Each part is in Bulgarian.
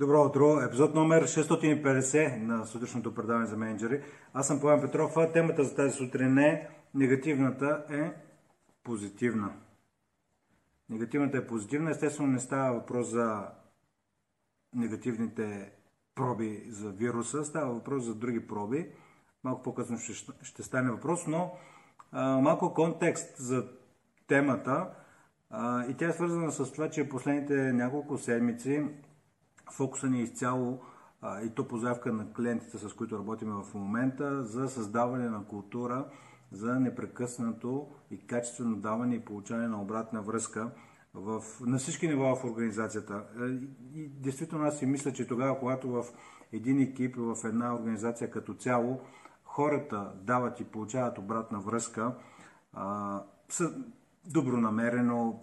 Добро утро! Епизод номер 650 на сутрешното предаване за менеджери. Аз съм Пламен Петров, а темата за тази сутрин е негативната е позитивна. Негативната е позитивна. Естествено не става въпрос за негативните проби за вируса, става въпрос за други проби. Малко по-късно ще стане въпрос, но малко контекст за темата. И тя е свързана с това, че последните няколко седмици фокуса ни е изцяло и то по заявка на клиентите, с които работим в момента, за създаване на култура за непрекъснато и качествено даване и получаване на обратна връзка на всички нива в организацията. И действително аз си мисля, че тогава, когато в един екип, в една организация като цяло, хората дават и получават обратна връзка, са добронамерено,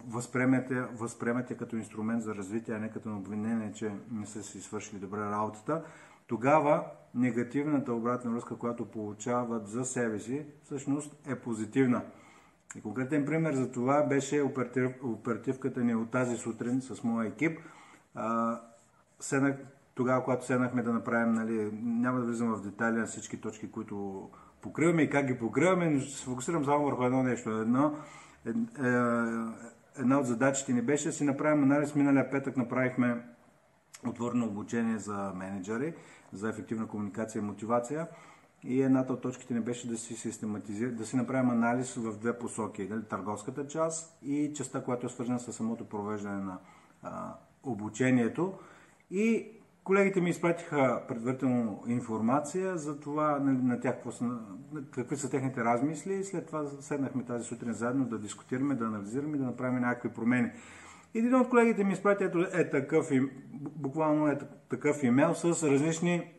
възприемате като инструмент за развитие, а не като обвинение, че не са си свършили добре работата, тогава негативната обратна връзка, която получават за себе си, всъщност е позитивна. И конкретен пример за това беше оперативката ни от тази сутрин с моя екип. Тогава, когато седнахме да направим, няма да влизам в детайли на всички точки, които покриваме и как ги покриваме, но ще се фокусирам само върху едно нещо. Една от задачите ни беше да си направим анализ. Миналия петък направихме отворено обучение за менеджери, за ефективна комуникация и мотивация. И едната от точките ни беше да си направим анализ в две посоки. Търговската част и частта, която е свързана с самото провеждане на обучението. И колегите ми изпратиха предварително информация за това, на тях какви са техните размисли, и след това седнахме тази сутрин заедно да дискутираме, да анализираме и да направим някакви промени. Един от колегите ми изпрати буквално такъв имейл с различни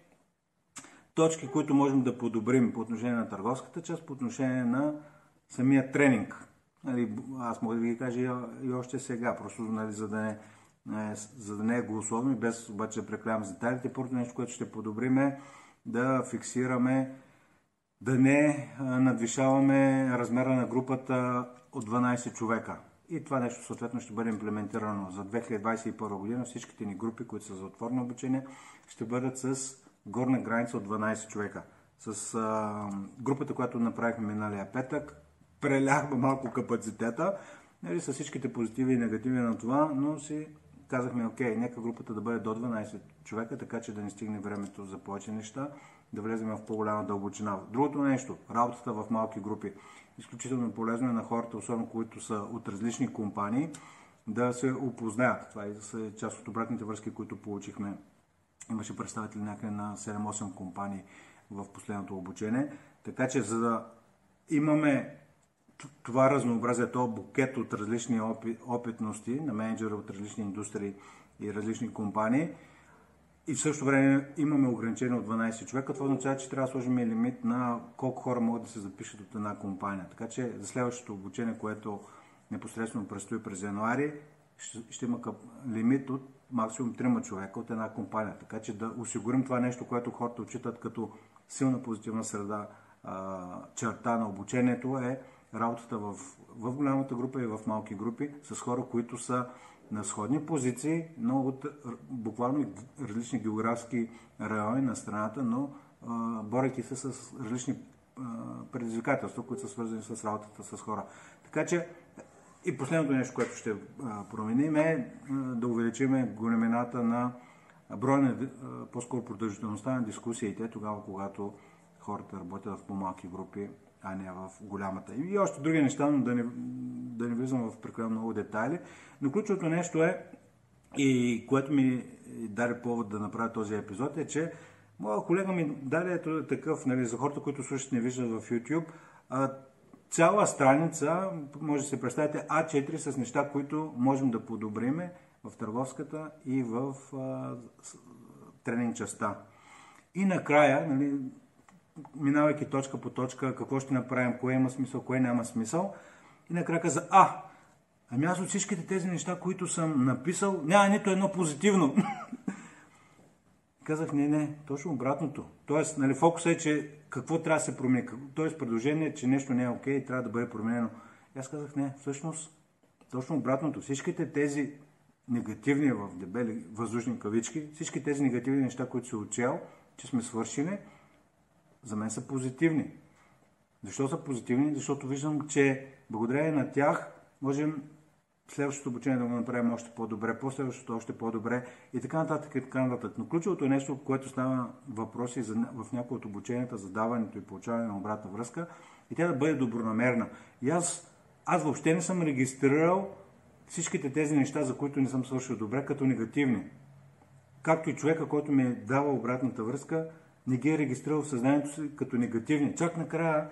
точки, които можем да подобрим по отношение на търговската част, по отношение на самия тренинг. Аз мога да ви ги кажа и още сега, просто за да не е голословно и без обаче да прекалявам за детайлите. Първото нещо, което ще подобрим е да фиксираме, да не надвишаваме размера на групата от 12 човека. И това нещо съответно ще бъде имплементирано за 2021 година. Всичките ни групи, които са за отворено обучение, ще бъдат с горна граница от 12 човека. С групата, която направихме миналия петък, преляхме малко капацитета, с всичките позитиви и негативи на това, но си казахме, окей, нека групата да бъде до 12 човека, така че да не стигне времето за повече неща, да влезем в по-голяма дълбочина. Другото нещо, работата в малки групи. Изключително полезно е на хората, особено които са от различни компании, да се опознаят. Това са част от обратните връзки, които получихме. Имаше представители някъде на 7-8 компании в последното обучение. Така че, за да имаме това разнообразие, този букет от различни опитности на менеджери от различни индустрии и различни компании, и в същото време имаме ограничение от 12 човека, това означава, че трябва да сложим лимит на колко хора могат да се запишат от една компания. Така че за следващото обучение, което непосредствено предстои през януари, ще има лимит от максимум 3 човека от една компания. Така че да осигурим това нещо, което хората отчитат като силна позитивна среда, черта на обучението, е работата в голямата група и в малки групи с хора, които са на сходни позиции, но от буквално различни географски райони на страната, но борейки се с различни предизвикателства, които са свързани с работата с хора. Така че и последното нещо, което ще променим, е да увеличим големината на броя, по-скоро продължителността на дискусиите, тогава когато хората работят в по-малки групи, а не в голямата. И още други неща, но да не влизам в прекалено много детайли. Но ключовото нещо е, и което ми даде повод да направя този епизод, е, че моя колега ми даде такъв, за хората, които слушат, не виждат в YouTube, цяла страница, може да се представите, А4 с неща, които можем да подобриме в търговската и в тренинг частта. И накрая, минавайки точка по точка, какво ще направим, кое има смисъл, кое няма смисъл, и накрая каза, ами аз от всичките тези неща, които съм написал, няма нито едно позитивно. Казах, не, точно обратното. Тоест, фокусът е, че какво трябва да се промени. Тоест, предложение, че нещо не е окей и трябва да бъде променено. И аз казах, не, всъщност, точно обратното. Всичките тези негативни в дебели въздушни кавички, всички тези негативни неща, които се учил, че сме свършили, за мен са позитивни. Защо са позитивни? Защото виждам, че благодарение на тях можем следващото обучение да го направим още по-добре, последващото още по-добре и така нататък и така нататък. Но ключовото е нещо, което става въпроси в някои от обученията за даването и получаване на обратна връзка и тя да бъде добронамерна. И аз въобще не съм регистрирал всичките тези неща, за които не съм свършил добре, като негативни. Както и човека, който ми е дава обратната връзка, не ги е регистрирал в съзнанието си като негативни. Чак накрая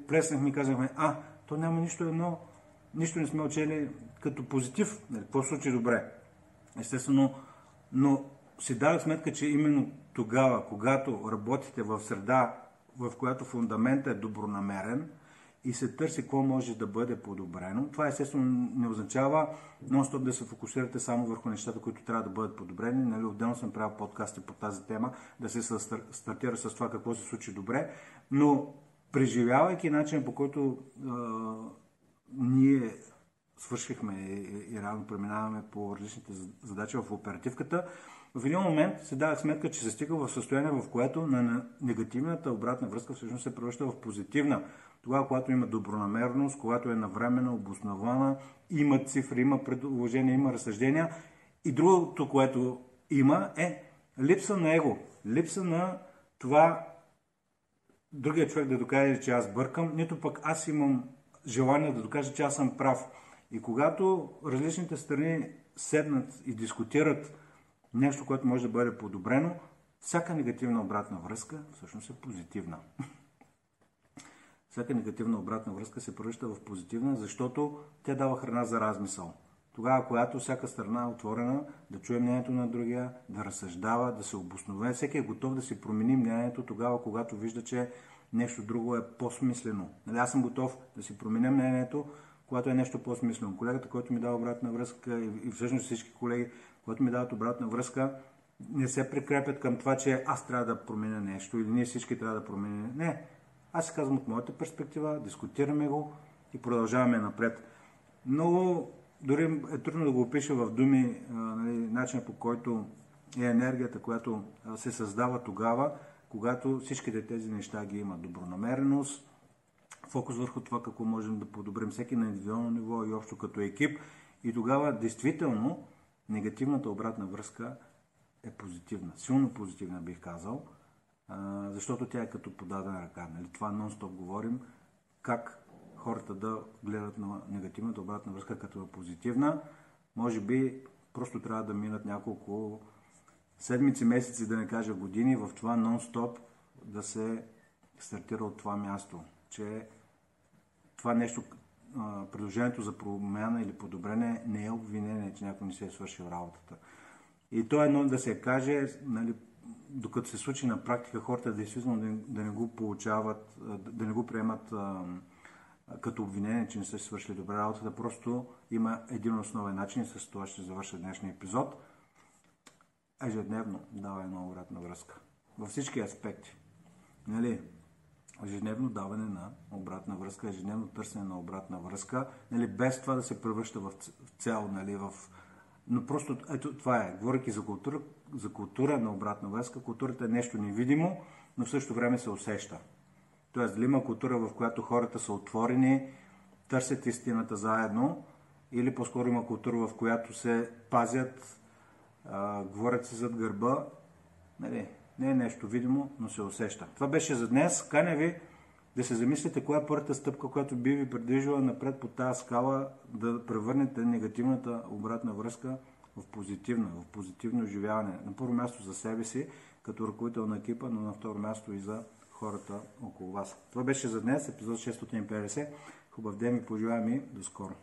плеснахме и казахме, то няма нищо не сме учили като позитив. Какво случи добре? Естествено, но си дадох сметка, че именно тогава, когато работите в среда, в която фундаментът е добронамерен и се търси какво може да бъде подобрено, това естествено не означава нон-стоп да се фокусирате само върху нещата, които трябва да бъдат подобрени. Отделно съм правил подкасти по тази тема, да се стартира с това какво се случи добре, но преживявайки начин, по който ние свършихме и реално преминаваме по различните задачи в оперативката, в един момент се дава сметка, че се стига в състояние, в което на негативната обратна връзка всъщност се превръща в позитивна. Тогава, когато има добронамерност, когато е навременно, обоснована, има цифри, има предложения, има разсъждения. И другото, което има, е липса на его. Липса на това другия човек да докаже, че аз бъркам, нито пък аз имам желание да докажа, че аз съм прав. И когато различните страни седнат и дискутират нещо, което може да бъде подобрено, всяка негативна обратна връзка всъщност е позитивна. Всяка негативна обратна връзка се превръща в позитивна, защото тя дава храна за размисъл. Тогава, когато всяка страна е отворена да чуе мнението на другия, да разсъждава, да се обоснове, всеки е готов да си промени мнението тогава, когато вижда, че нещо друго е по-смислено. Аз съм готов да си променя мнението, когато е нещо по-смислено. Колегата, който ми дава обратна връзка и всъщност всички колеги, които ми дават обратна връзка, не се прикрепят към това, че аз трябва да променя нещо или ние всички трябва да променим. Не. Аз си казвам от моята перспектива, дискутираме го и продължаваме напред. Много дори е трудно да го опиша в думи, начинът по който е енергията, която се създава тогава, когато всичките тези неща ги има. Добронамереност, фокус върху това какво можем да подобрим всеки на индивидуално ниво и общо като екип. И тогава действително негативната обратна връзка е позитивна. Силно позитивна бих казал, защото тя е като подадена ръка. Това нон-стоп говорим как хората да гледат на негативната обратна връзка като позитивна. Може би просто трябва да минат няколко седмици, месеци, да не кажа години, в това нон-стоп да се стартира от това място, че това нещо, предложението за промяна или подобрение не е обвинение, че някой не се е свършил работата. И то е едно да се каже, докато се случи на практика, хората действително да не го получават, да не го приемат като обвинение, че не са свършили добре работата. Просто има един основен начин и с това ще завърша днешния епизод. Ежедневно дава една обратна връзка. Във всички аспекти. Ежедневно даване на обратна връзка, ежедневно търсене на обратна връзка, без това да се превръща в цел, но просто ето това е. Говорейки за култура на обратна връзка, културата е нещо невидимо, но в същото време се усеща. Тоест, дали има култура, в която хората са отворени, търсят истината заедно, или по-скоро има култура, в която се пазят, говорят се зад гърба, не е нещо видимо, но се усеща. Това беше за днес. Каня ви да се замислите коя е първата стъпка, която би ви придвижила напред по тази скала, да превърнете негативната обратна връзка в позитивно оживяване. На първо място за себе си, като ръководител на екипа, но на второ място и за хората около вас. Това беше за днес, епизод 650. Хубав ден и пожелавам и до скоро.